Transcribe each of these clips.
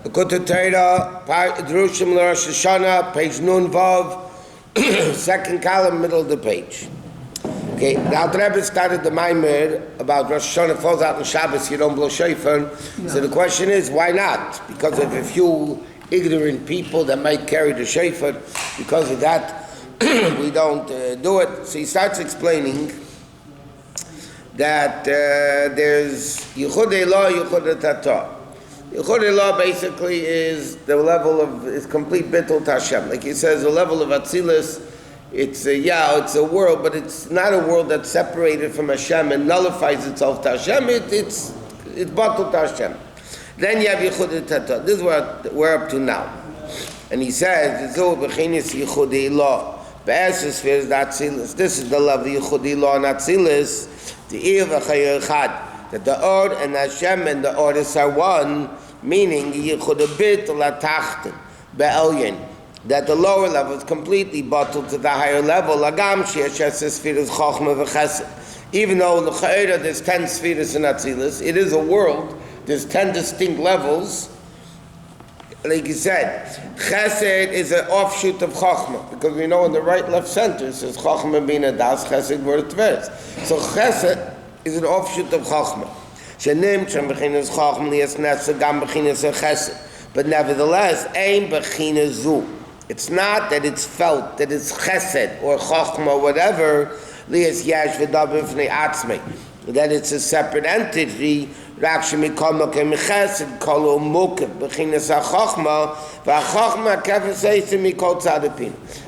Likkutei Torah, Drushim Rosh Hashana, page Nun Vav, second column, middle of the page. Okay, now the Rabbi started the Maamar about Rosh Hashana falls out on Shabbos, you don't blow Shofar. Yeah. So the question is, why not? Because of a few ignorant people that might carry the Shofar. Because of that, we don't do it. So he starts explaining that there's Yichudei Law, Yichudei Torah. Likkutei Torah basically is the level of, it's complete bittul to Hashem. Like he says, the level of Atzilus, it's a world, but it's not a world that's separated from Hashem and nullifies itself to Hashem. It's bittul to Hashem. Then you have Yichudei Torah. This is what we're up to now. And he says, Yichudei Law. This is the level of Yichudei Law and Atzilus. That the Or and Hashem and the Oris are one, meaning that the lower level is completely bottled to the higher level. Even though there's 10 spheres in Atzilus, it is a world, there's 10 distinct levels. Like he said, Chesed is an offshoot of Chochmah, because we know in the right, left center it says Chochmah bina das, Chesed word tveres. So Chesed is an offshoot of Chochmah. But nevertheless, ein bechina zu. It's not that it's felt, that it's Chesed or Chochmah or whatever, that it's a separate entity.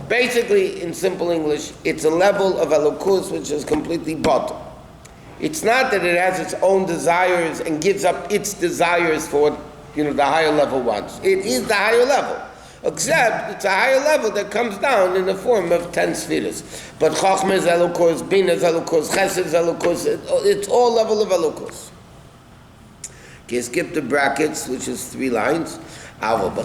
Basically, in simple English, it's a level of Elokus which is completely bottom. It's not that it has its own desires and gives up its desires for what the higher level wants. It is the higher level, except it's a higher level that comes down in the form of 10 spheres. But Chochmah is Elokus, Bina is Elokus, Chesed is Elokus. It's all level of Elokus. Okay, skip the brackets, which is 3 lines. But the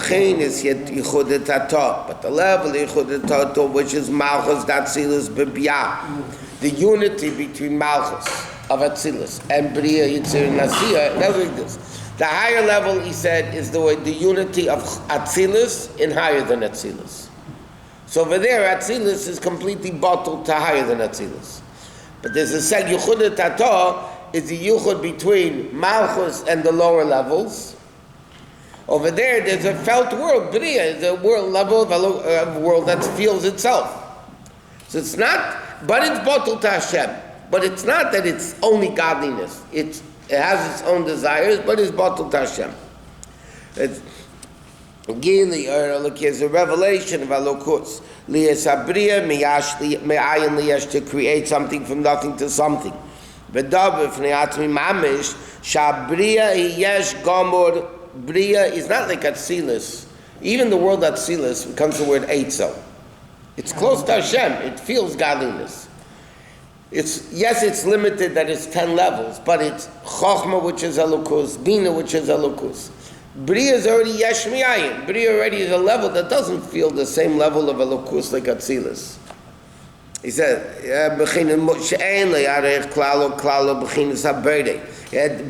level of Yichudei Torah, which is Malchus, Atzilus, B'Biyah, the unity between Malchus of Atzilus and Bria, Yitzir, and Nasiya. That's like this. The higher level, he said, is the unity of Atzilus in higher than Atzilus. So over there, Atzilus is completely bottled to higher than Atzilus. But there's a second Yichudei Torah is the Yichud between Malchus and the lower levels. Over there, there's a felt world. Bria is a world level of a world that feels itself. So it's not, but it's bottled to Hashem. But it's not that it's only godliness. It has its own desires, but it's bottled to Hashem. It's Gili, or look, here's a revelation of Elokus. Liyasabriya me'ayin liyash, to create something from nothing to something. V'dav v'fnei mamish shabriya yesh gomor. Bria is not like Atzilus. Even the word Atzilus becomes the word Eitzel. It's close to Hashem. It feels godliness. It's limited that it's 10 levels, but it's Chochmah, which is Elokus, Bina, which is Elokus. Bria is already Yesh Mi'ayin. Bria already is a level that doesn't feel the same level of Elokus like Atzilus. He said,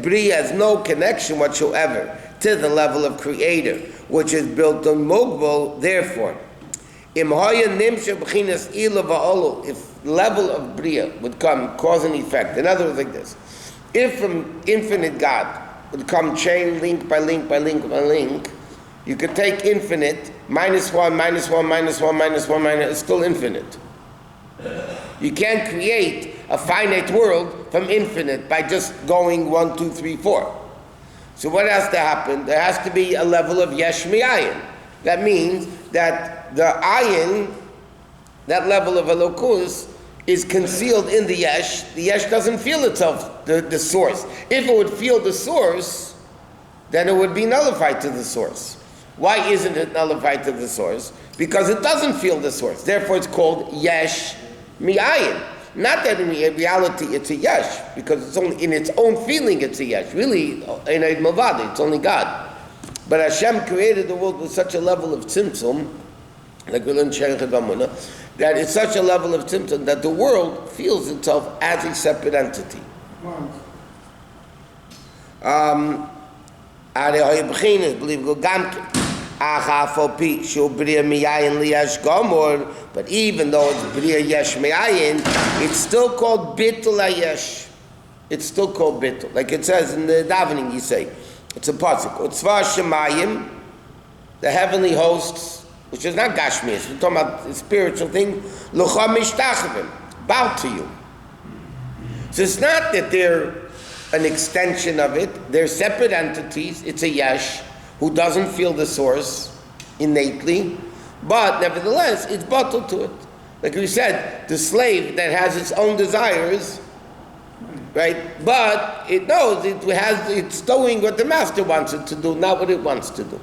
Bria has no connection whatsoever to the level of creator, which is built on Mugbal. Therefore, if level of Bria would come cause and effect, in other words, like this, if from infinite God would come chain link by link by link by link, you could take infinite, minus 1, minus 1, minus 1, minus 1, minus, it's still infinite. You can't create a finite world from infinite by just going 1, 2, 3, 4. So what has to happen? There has to be a level of yesh mi'ayin. That means that the ayin, that level of elokus, is concealed in the yesh. The yesh doesn't feel itself, the source. If it would feel the source, then it would be nullified to the source. Why isn't it nullified to the source? Because it doesn't feel the source. Therefore it's called yesh mi'ayin. Not that in reality it's a yesh, because it's only in its own feeling it's a yesh. Really, in a mavadi, it's only God. But Hashem created the world with such a level of tzimtzum, like we learned that it's such a level of tzimtzum that the world feels itself as a separate entity. Are hoy b'chinas believe go gamkin. Achafo pi shu bria miyayin liyash gomor. But even though it's bria yesh miyayin, it's still called bittul hayesh. It's still called bittul. Like it says in the davening, you say, it's a pasuk. Utzva shemayim, the heavenly hosts, which is not gashmias, we're talking about the spiritual thing. Lucha mishtachavim, bow to you. So it's not that they're an extension of it. They're separate entities. It's a yesh who doesn't feel the source innately, but nevertheless, it's bottled to it. Like we said, the slave that has its own desires, right? But it knows it's doing what the master wants it to do, not what it wants to do.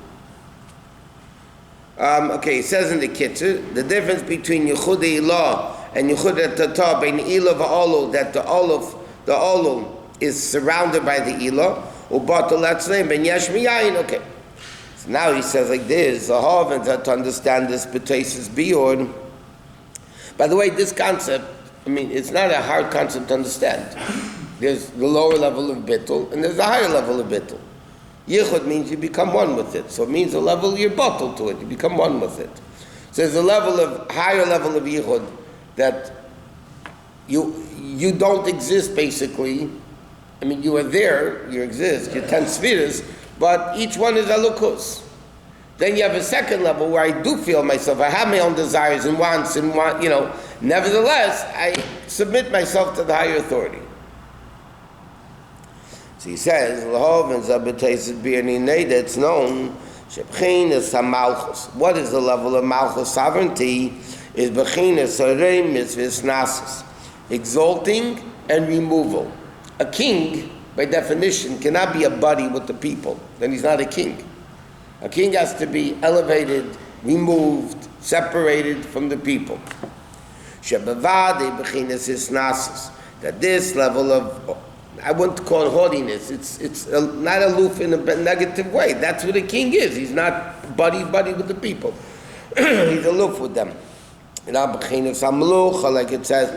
Okay, it says in the Kitzur, the difference between Yichudei Ilah and Yichudei Torah, by the Ilah v'Olul, that the Olul is surrounded by the Ilah, u'batul atzleim ben yesh miyayin. Okay. So now he says like this, to understand this b'teisus biur. By the way, this concept, I mean, it's not a hard concept to understand. There's the lower level of bittul, and there's the higher level of bittul. Yichud means you become one with it. So it means the level you're bottled to it, you become one with it. So there's a higher level of yichud that you don't exist basically. I mean, you are there, you exist, you're 10 spheres, but each one is a lukus. Then you have a second level where I do feel myself, I have my own desires and wants nevertheless, I submit myself to the higher authority. So he says, it's known, what is the level of malchus sovereignty? Is exalting and removal. A king, by definition, cannot be a buddy with the people. Then he's not a king. A king has to be elevated, removed, separated from the people. That this level of, I wouldn't call it haughtiness. It's not aloof in a negative way. That's what a king is. He's not buddy with the people. He's aloof with them. Like it says,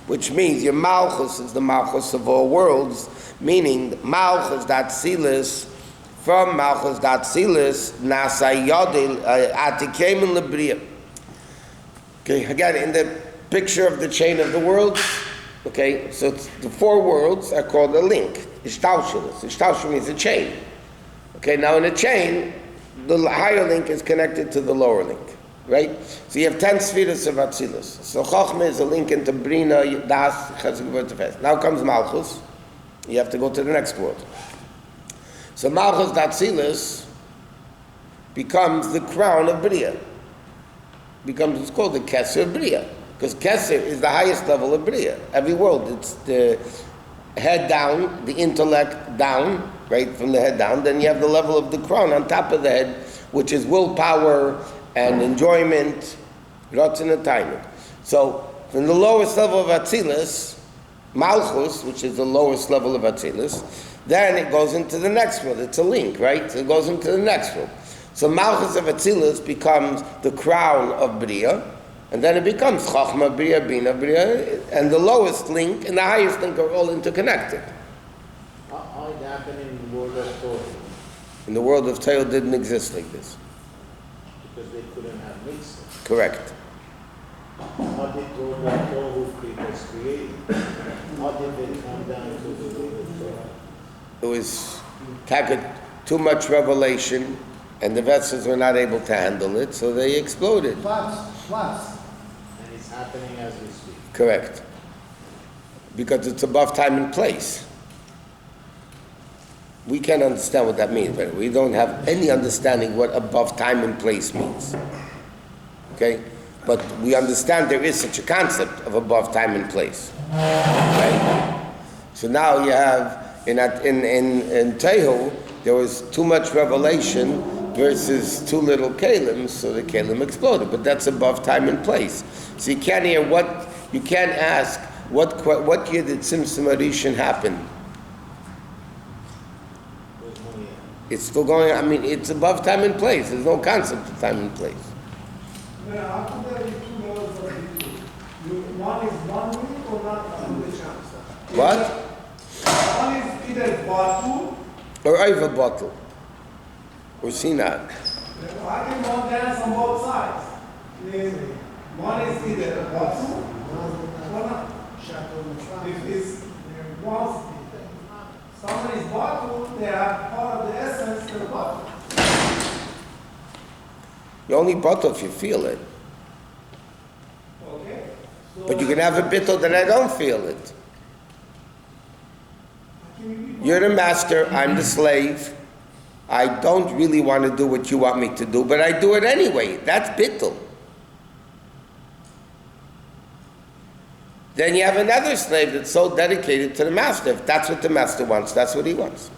which means your malchus is the malchus of all worlds, meaning malchus dat silas, from malchus dat silas, nasa yodil atikemen lebriya. Okay, again, in the picture of the chain of the worlds, okay, so the four worlds are called a link. Ishtalshalis. Ishtalshalis means a chain. Okay, now in a chain, the higher link is connected to the lower link, right? So you have 10 spheres of Atzilus. So Chochmah is a link into Brina, Das, Chesed, Gevurah, Tefes. Now comes Malchus. You have to go to the next world. So Malchus Atzilus becomes the crown of Bria. It's called the Keser of Bria. Because Keser is the highest level of Bria. Every world, it's the head down, the intellect down, right, from the head down. Then you have the level of the crown on top of the head, which is willpower and enjoyment, Ratzon and Tainuk. So, from the lowest level of Atzilus, Malchus, which is the lowest level of Atzilus, then it goes into the next world. It's a link, right? So it goes into the next world. So Malchus of Atzilus becomes the crown of Bria, and then it becomes Chochmah, Bria, Bina, Bria, and the lowest link and the highest link are all interconnected. How it happened in the world of Torah? In the world of Torah, it didn't exist like this. Because they couldn't have mixed it. Correct. How did Torah who was created? How did they come down to the world of Torah? It was too much revelation, and the vessels were not able to handle it, so they exploded. Floods. And it's happening as we speak. Correct. Because it's above time and place. We can't understand what that means, but we don't have any understanding what above time and place means. Okay? But we understand there is such a concept of above time and place. Right? So now you have, in Tehu, there was too much revelation versus too little kalim, so the kalim exploded. But that's above time and place. So you can't ask what year did Tzimtzum Rishon happen? It's still going, I mean, it's above time and place. There's no concept of time and place. After that, you two levels of One is 1 week or not? What? One is either batul, or over bottle, or sinat. I can go dance on both sides. One is either batul or not. If it's once somebody's batul, they are part of the essence of the batul. You only bottle if you feel it. Okay? So But you can have a bittul that I don't feel it. You're the master, I'm the slave. I don't really want to do what you want me to do, but I do it anyway. That's bittul. Then you have another slave that's so dedicated to the master. If that's what the master wants, that's what he wants.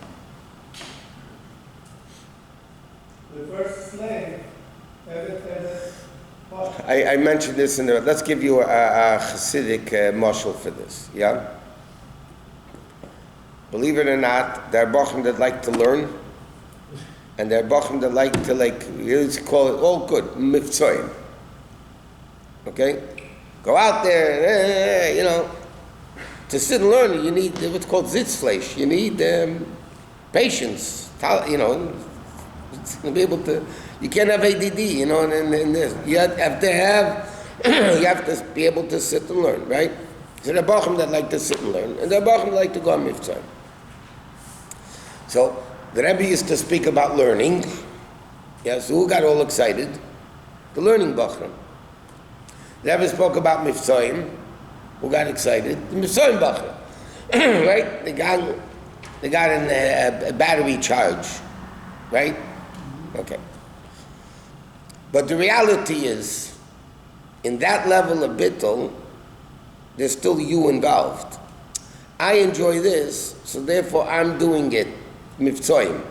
the first slave, I mentioned this in the. Let's give you a Hasidic mashal for this. Yeah. Believe it or not, there are bochum that like to learn, and there are bochum that like to let's call it all good mivtzoyim. Okay, go out there, to sit and learn. You need what's called zitzfleisch. You need patience. To be able to. You can't have ADD, and this. You have to have, you have to be able to sit and learn, right? So there are bochum that like to sit and learn, and there are bochum that like to go on mivtzoyim. So the Rabbi used to speak about learning. Yeah, so who got all excited? The learning bochum. The Rabbi spoke about mivtzoyim. Who got excited? The mivtzoyim bochum. Right? They got in a battery charge. Right? Okay. But the reality is, in that level of bittul, there's still you involved. I enjoy this, so therefore I'm doing it. Mivtzoyim.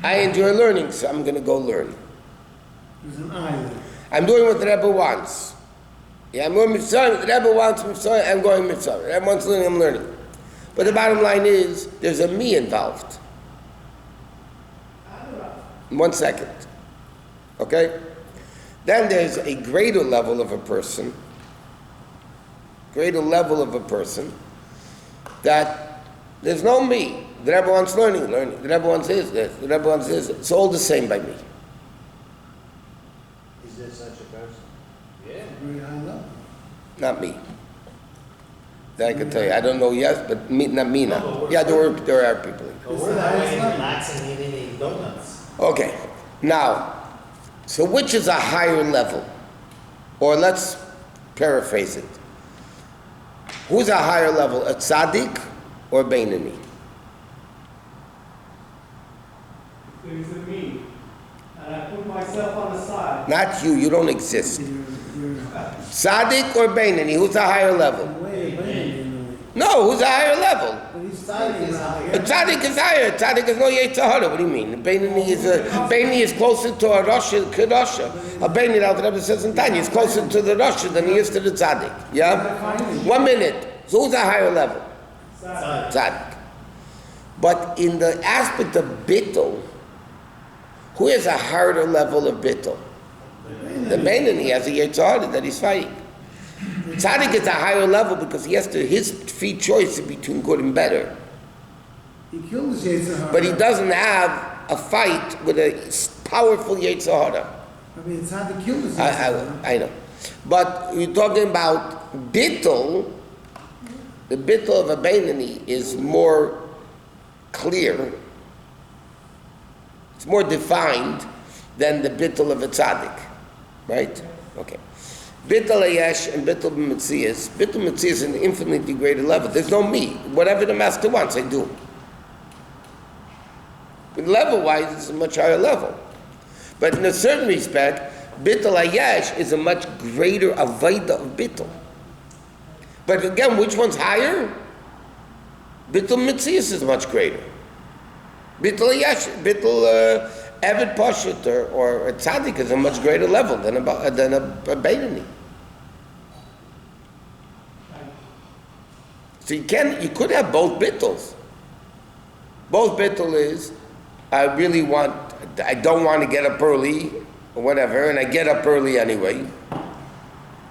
I enjoy learning, so I'm going to go learn. There's an island. I'm doing what the Rebbe wants. Yeah, I'm going mivtzoyim. The Rebbe wants mivtzoyim. I'm going mivtzoyim. The Rebbe wants learning. I'm learning. But the bottom line is, there's a me involved. 1 second. Okay? Then there's a greater level of a person. Greater level of a person that there's no me. The Rebbe wants learning. The Rebbe wants this. The Rebbe wants this. It's all the same by me. Is there such a person? Yeah. Very high level. Not me. That I can tell you. I don't know yet, but me, not me now. Yeah, there are people. But we're that way relaxing and eating donuts. Okay. Now, so which is a higher level? Or let's paraphrase it. Who's a higher level? A tzaddik or beinoni? there is a me, and I put myself on the side. Not you. You don't exist. You're Tzaddik or beinoni? Who's a higher level? way abandoned. No, who's a higher level? But he's Tzaddik is higher. A tzaddik is higher. Tzaddik is no Yetzirah. What do you mean? Beinoni is closer to a Rosh Kedosha. A Beinoni, the Rebbe says in Tanya, is closer to the Rosh than he is to the tzaddik. Yeah. 1 minute. So who's a higher level? Tzaddik. But in the aspect of bittul, who has a harder level of bittul? The Beinoni has a Yetzirah that he's fighting. Tzaddik is a higher level because he has to his free choice between good and better. He killed his Yetzirah. But he doesn't have a fight with a powerful Yetzirah. I mean, it's hard to kill his Yetzirah. I know. But you're talking about bittul. The bittul of a Beinoni is more clear. It's more defined than the bittul of a tzaddik. Right? Okay. Bittul Ayesh and Bittul Metzias. Bittul Metzias is an infinitely greater level. There's no me. Whatever the master wants, I do. But level-wise, it's a much higher level. But in a certain respect, Bittul Ayesh is a much greater avodah of Bittul. But again, which one's higher? Bittul Metzias is much greater. Bittul Ayesh, Bittul Eved Pashut or a tzaddik is a much greater level than a Beinoni. So you could have both bittuls. Both bittul is, I don't want to get up early or whatever, and I get up early anyway.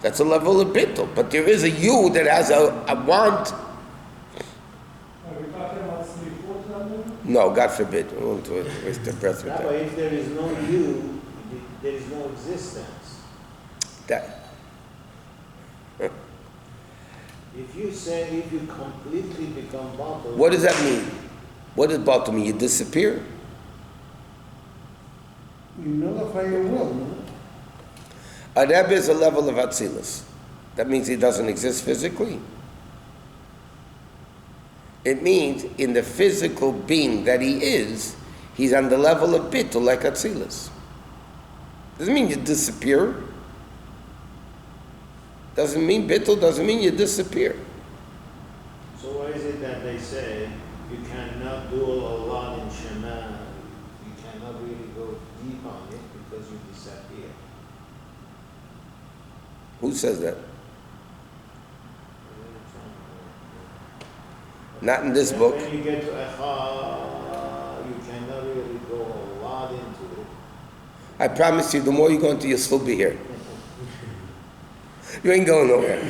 That's a level of bittul. But there is a you that has a want. Are we talking about slichut now No, God forbid. We want to waste the breath with Rabbi, that. if there is no you, there is no existence. That. If you completely become bottled. What does that mean? What does bottle mean? You disappear? You nullify your will, no? A Rebbe is a level of Atzilus. That means he doesn't exist physically. It means in the physical being that he is, he's on the level of Bittul like Atzilus. Doesn't mean you disappear. Doesn't mean Bittul, doesn't mean you disappear. So why is it that they say you cannot do a lot in Shema, you cannot really go deep on it because you disappear? Who says that? Not in this book. When you get to Echad, you cannot really go a lot into it. I promise you, the more you go into, you'll still be here. You ain't going nowhere.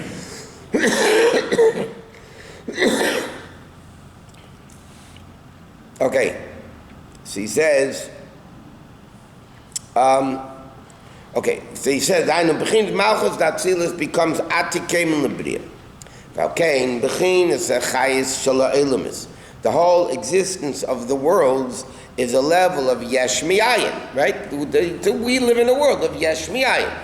Okay. So he says, okay, so he says, Ainu Bechin Malchus Datzilis becomes Atikem in Libriya. Okay, Bechin is a Chayis Shala Elamis. The whole existence of the worlds is a level of Yesh Mi'ayin, right? We live in a world of Yesh Mi'ayin.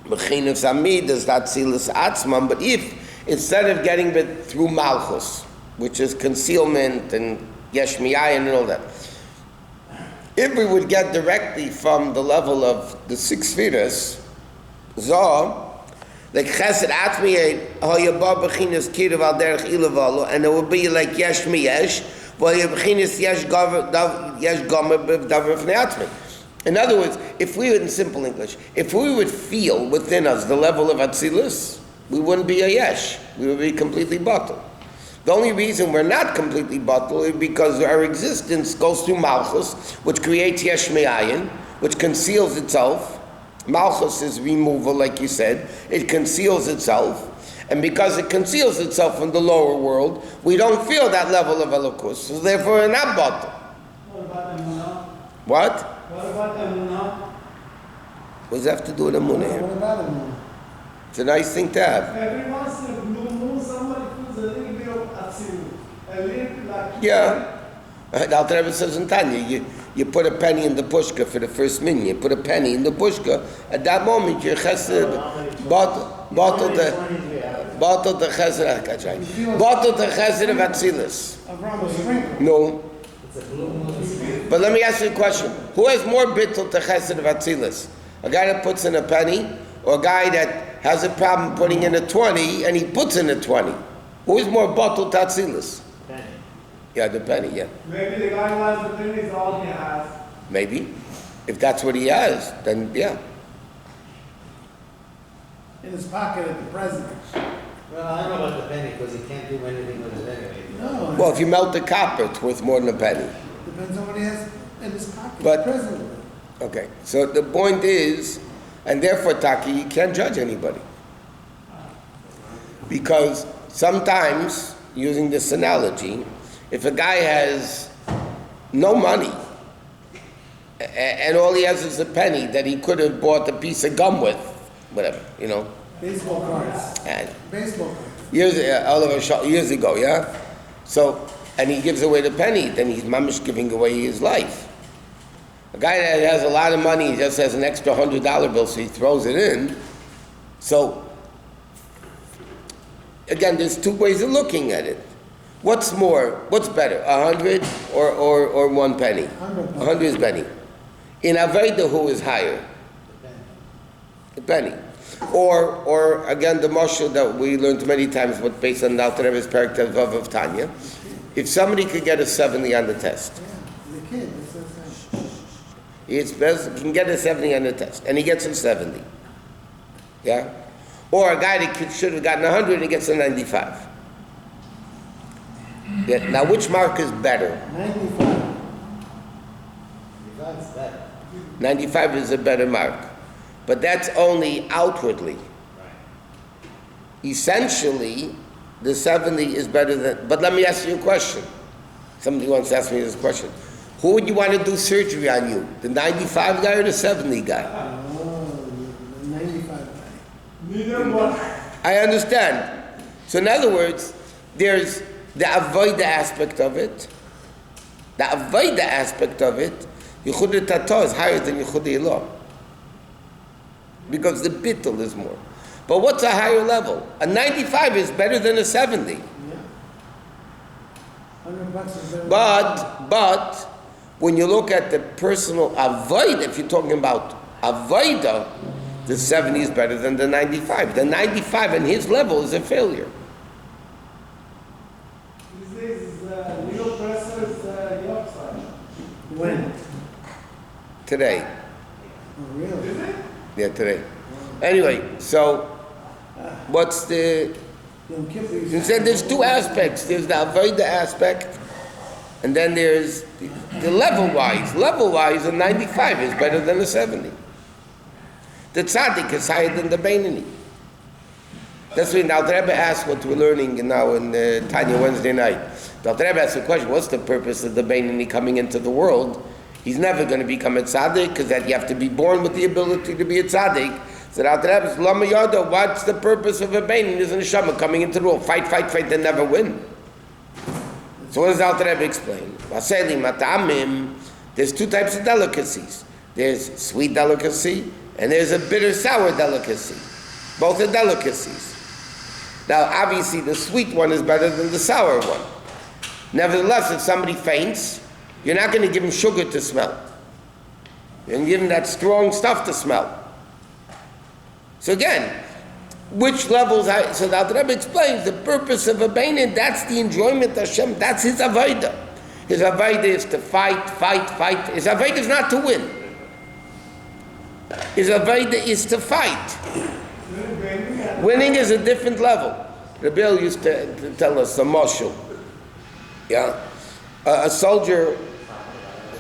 Mechinas Amidas Datzilis Atzman, but if instead of getting it through Malchus, which is concealment and Yesh Mi'ayin and all that, if we would get directly from the level of the six Vedas, like Chesed Atmiyah, Hoyabah Bechinas Kirav Al Derech Ilavalu, and it would be like Yesh Miyesh, well, Bechinas Yesh Gomer Davar Fnei Atmi. In other words, if we would, in simple English, if we would feel within us the level of Atzilus, we wouldn't be a Yesh. We would be completely bottled. The only reason we're not completely bottled is because our existence goes through Malchus, which creates Yesh Me'ayin, which conceals itself. Malchus is removal, like you said. It conceals itself. And because it conceals itself from the lower world, we don't feel that level of Elokus. So therefore, we're not bottled. What about the Munah? What? What about the Munah? What does that have to do with a moon here? What about him? It's a nice thing to have. Every once in a blue moon, somebody puts a little bit of Atzilus. A little like... Yeah. The Alter Rebbe says in Tanya, you put a penny in the pushka for the first minyan. You put a penny in the pushka. At that moment, your chesed bottled the chesed. Bottled the chesed of Atzilus. Avraham was sprinkled. No. But let me ask you a question. Who has more bittul to chesed of Atzilus? A guy that puts in a penny, or a guy that has a problem putting in a 20 and he puts in a 20? Who is more bittul to Atzilus? Penny. Yeah, the penny, yeah. Maybe the guy who has the penny is all he has. Maybe. If that's what he has, then yeah. In his pocket at the president. Well, I don't know about the penny because he can't do anything with it anyway. No. Well, if you melt the copper, it's worth more than a penny. Depends on what he has in his pocket. But- the president. Okay, so the point is, and therefore, Taki, you can't judge anybody. Because sometimes, using this analogy, if a guy has no money, and all he has is a penny that he could have bought a piece of gum with, whatever, you know. Baseball cards. And Baseball cards. years ago, yeah? So, and he gives away the penny, then he's mamish giving away his life. A guy that has a lot of money, he just has an extra $100 bill, so he throws it in. So, again, there's two ways of looking at it. What's better, 100 or 1 penny? 100. 100 is penny. In Aveda, who is higher? The penny. Or again, the mashal that we learned many times, but based on the Alter Rebbe's Perek Vav of Tanya, if somebody could get a 70 on the test, Yeah, the kid. That's the thing. it's best can get a 70 on the test, and he gets a 70. Yeah? Or a guy that should have gotten 100 and he gets a 95. Yeah, now, which mark is better? 95. That's better. 95 is a better mark. But that's only outwardly. Right. Essentially, the 70 is better than, but let me ask you a question. Somebody wants to ask me this question. Who would you want to do surgery on you? The 95 guy or the 70 guy? Oh, the 95 guy. Neither one. I understand. So in other words, there's the avoida aspect of it. The avoida aspect of it, Yichudei Torah is higher than Yichudei Ilah. Because the bittul is more. But what's a higher level? A 95 is better than a 70. Yeah. $100 is better. But when you look at the personal avoid, if you're talking about avoida, the 70 is better than the 95. The 95 in his level is a failure. These days, Leo Presser is Yorkshire. When? Today. Oh, really? Is it? Yeah, today. Anyway, so what's the... Yom Kippur is- You said there's two aspects. There's the avoida aspect, and then there's the level-wise. Level-wise, a 95 is better than a 70. The tzaddik is higher than the Beinoni. That's why now the Rebbe asked what we're learning now in Tanya Wednesday night. The Rebbe asked the question, what's the purpose of the Beinoni coming into the world? He's never going to become a tzaddik, because that you have to be born with the ability to be a tzaddik. So the Rebbe says, Lama Yoda, what's the purpose of a Beinoni? There's a neshama coming into the world. Fight, they never win. So what does the Rebbe explain? There's two types of delicacies. There's sweet delicacy, and there's a bitter sour delicacy. Both are delicacies. Now, obviously, the sweet one is better than the sour one. Nevertheless, if somebody faints, you're not going to give him sugar to smell. You're going to give him that strong stuff to smell. So again, which levels? So the Rebbe explains the purpose of a beinin. That's the enjoyment of Hashem. That's his avodah. His avodah is to fight. His avodah is not to win. His avodah is to fight. Winning is a different level. Rabbi used to tell us a mashal. Yeah, a soldier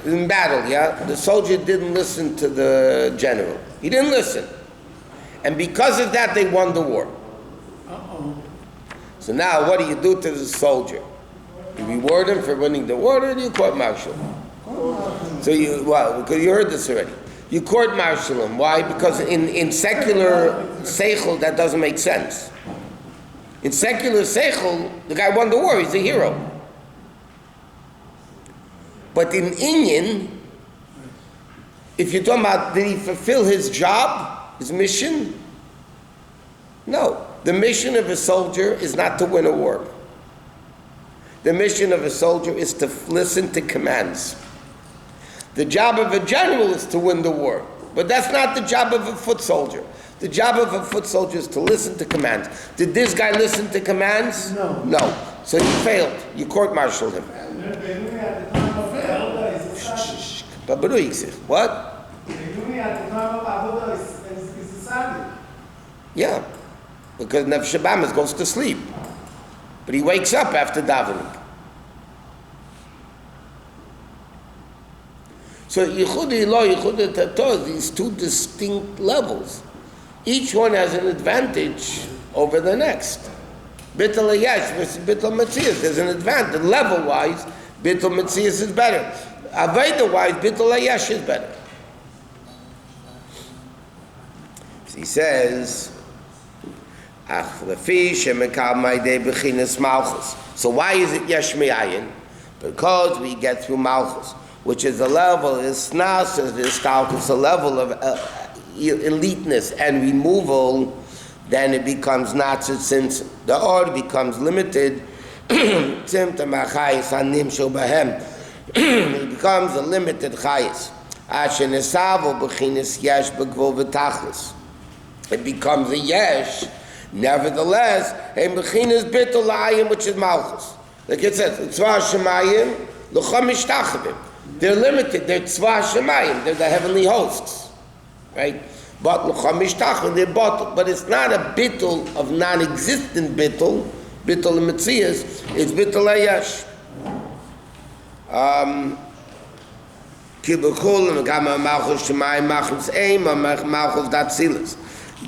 in battle. Yeah, the soldier didn't listen to the general. He didn't listen, and because of that, they won the war. So now, what do you do to the soldier? You reward him for winning the war, or do you court-martial him? So because you heard this already. You court-martial him. Why? Because in secular seichel, that doesn't make sense. In secular seichel, the guy won the war. He's a hero. But in Inyan, if you're talking about did he fulfill his job, his mission? No. The mission of a soldier is not to win a war. The mission of a soldier is to listen to commands. The job of a general is to win the war. But that's not the job of a foot soldier. The job of a foot soldier is to listen to commands. Did this guy listen to commands? No. No. So he failed. You court-martialed him. What? The Yuni at the time of Avodah is a Sabbath. Yeah. Because Nefesh Habahamis goes to sleep. But he wakes up after davening. So Yichudei Ilah, Yichudei Torah, these two distinct levels. Each one has an advantage over the next. Bittul Hayesh versus Bittul Metzias. There's an advantage. Level-wise, Bittul Metzias is better. Avodah-wise, Bittul Hayesh is better. He says, so why is it Yesh Me'ayin? Because we get through Malchus, which is a level, is Snas, is a level of eliteness and removal, then it becomes not since the order becomes limited. It becomes a limited chayis. It becomes a yesh. Nevertheless, a mechinas bittul la'ayim, which is malchus. Like it says, tzva shemayim l'cham mishtachavim. They're limited. They're tzva shemayim. They're the heavenly hosts, right? But l'cham mishtachavim, they're bottled. But it's not a bittul of non-existent bittul. Bittul metzias. It's bittul hayesh. Kibukul gama malchus shemayim malchus eim malchus datzilas.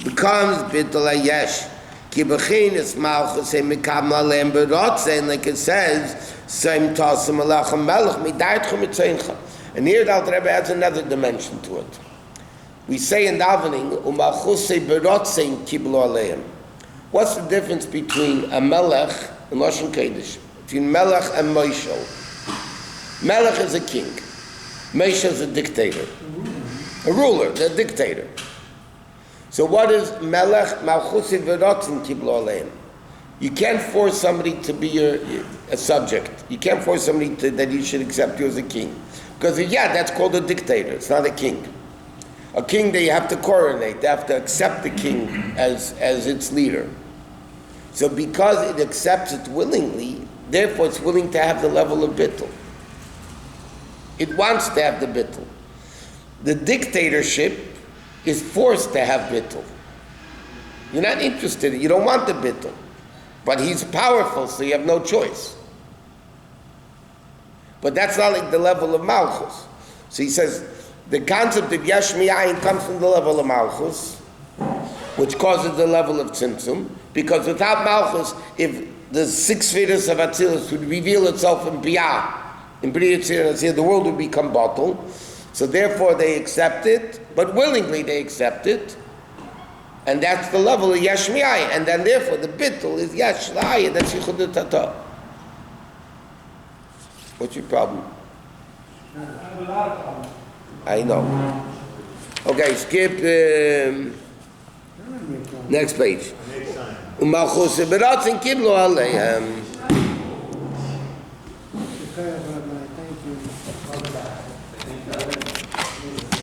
Becomes bittul hayesh. Ki b'chinas malchus he mikam aleim b'rotzen, like it says, Seim tasim alachem melech midartchem mitzeincha. And here the Alter Rebbe adds another dimension to it. We say in davening, u'malchusei b'rotzen kiblu aleim. What's the difference between a melech and Lashon Kodesh? Between melech and moshel. Melech is a king. Moshe is a dictator. A ruler, the dictator. So what is melech? Malchusi v'rotzen kiblu aleim. You can't force somebody to be a subject. You can't force somebody that you should accept you as a king. Because that's called a dictator. It's not a king. A king, they have to coronate. They have to accept the king as its leader. So because it accepts it willingly, therefore it's willing to have the level of bittul. It wants to have the bittul. The dictatorship is forced to have bittul. You're not interested. You don't want the bittul. But he's powerful, so you have no choice. But that's not like the level of malchus. So he says, the concept of yesh mi'ayin comes from the level of malchus, which causes the level of tzimtzum, because without malchus, if the 6 spheres of Atzilus would reveal itself in Biyah, in B'riyah Tzir and Atzir, the world would become bottled. So therefore they accept it, but willingly they accept it. And that's the level of yesh mi'ayin. And then therefore the bittul is yesh la'ayin, that's yichud tata. What's your problem? I have a lot of problems. I know. Okay, skip next page. Next time. U'malchus b'rotzen kiblu aleihem.